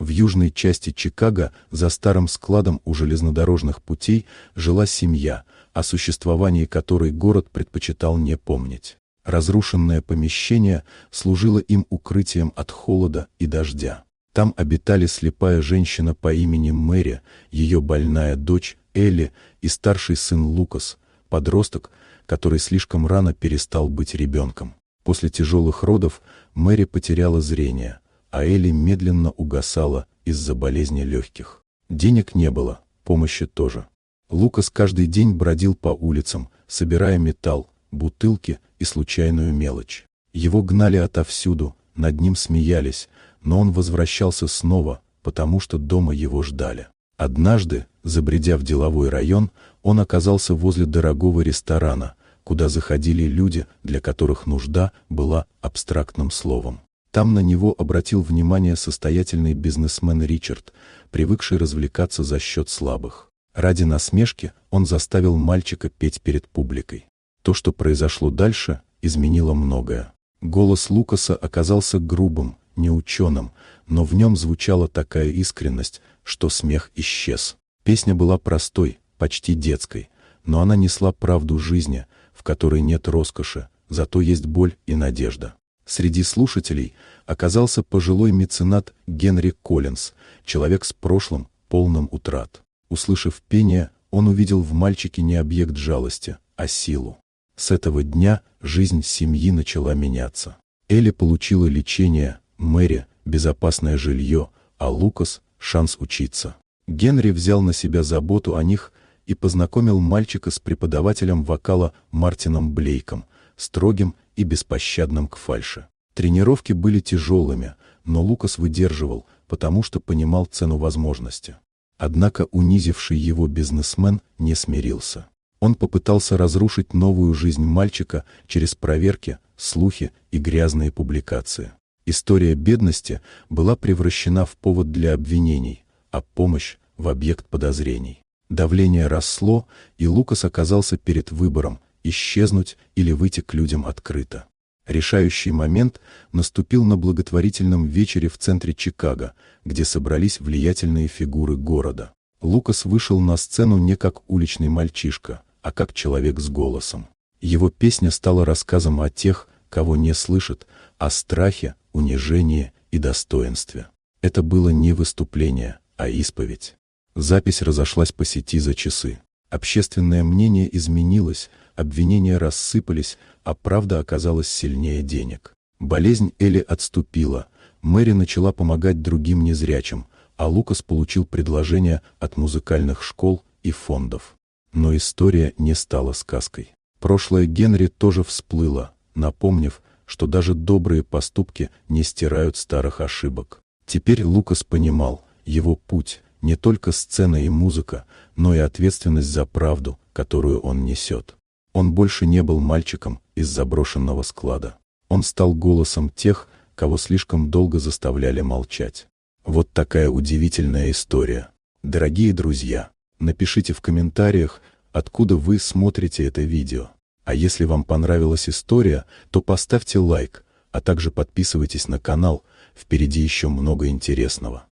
В южной части Чикаго, за старым складом у железнодорожных путей, жила семья, о существовании которой город предпочитал не помнить. Разрушенное помещение служило им укрытием от холода и дождя. Там обитали слепая женщина по имени Мэри, ее больная дочь Элли и старший сын Лукас, подросток, который слишком рано перестал быть ребенком. После тяжелых родов Мэри потеряла зрение, а Элли медленно угасала из-за болезни легких. Денег не было, помощи тоже. Лукас каждый день бродил по улицам, собирая металл, бутылки и случайную мелочь. Его гнали отовсюду, над ним смеялись, но он возвращался снова, потому что дома его ждали. Однажды, забредя в деловой район, он оказался возле дорогого ресторана, куда заходили люди, для которых нужда была абстрактным словом. Там на него обратил внимание состоятельный бизнесмен Ричард, привыкший развлекаться за счет слабых. Ради насмешки он заставил мальчика петь перед публикой. То, что произошло дальше, изменило многое. Голос Лукаса оказался грубым, неученым, но в нем звучала такая искренность, что смех исчез. Песня была простой, почти детской, но она несла правду жизни, в которой нет роскоши, зато есть боль и надежда. Среди слушателей оказался пожилой меценат Генри Коллинз, человек с прошлым, полным утрат. Услышав пение, он увидел в мальчике не объект жалости, а силу. С этого дня жизнь семьи начала меняться. Элли получила лечение, Мэри – безопасное жилье, а Лукас – шанс учиться. Генри взял на себя заботу о них и познакомил мальчика с преподавателем вокала Мартином Блейком, строгим и беспощадным к фальши. Тренировки были тяжелыми, но Лукас выдерживал, потому что понимал цену возможности. Однако унизивший его бизнесмен не смирился. Он попытался разрушить новую жизнь мальчика через проверки, слухи и грязные публикации. История бедности была превращена в повод для обвинений, а помощь – в объект подозрений. Давление росло, и Лукас оказался перед выбором – исчезнуть или выйти к людям открыто. Решающий момент наступил на благотворительном вечере в центре Чикаго, где собрались влиятельные фигуры города. Лукас вышел на сцену не как уличный мальчишка, а как человек с голосом. Его песня стала рассказом о тех, кого не слышат, о страхе, унижении и достоинстве. Это было не выступление, а исповедь. Запись разошлась по сети за часы. Общественное мнение изменилось, обвинения рассыпались, а правда оказалась сильнее денег. Болезнь Элли отступила, Мэри начала помогать другим незрячим, а Лукас получил предложения от музыкальных школ и фондов. Но история не стала сказкой. Прошлое Генри тоже всплыло, напомнив, что даже добрые поступки не стирают старых ошибок. Теперь Лукас понимал, его путь – не только сцена и музыка, но и ответственность за правду, которую он несет. Он больше не был мальчиком из заброшенного склада. Он стал голосом тех, кого слишком долго заставляли молчать. Вот такая удивительная история. Дорогие друзья, напишите в комментариях, откуда вы смотрите это видео. А если вам понравилась история, то поставьте лайк, а также подписывайтесь на канал, впереди еще много интересного.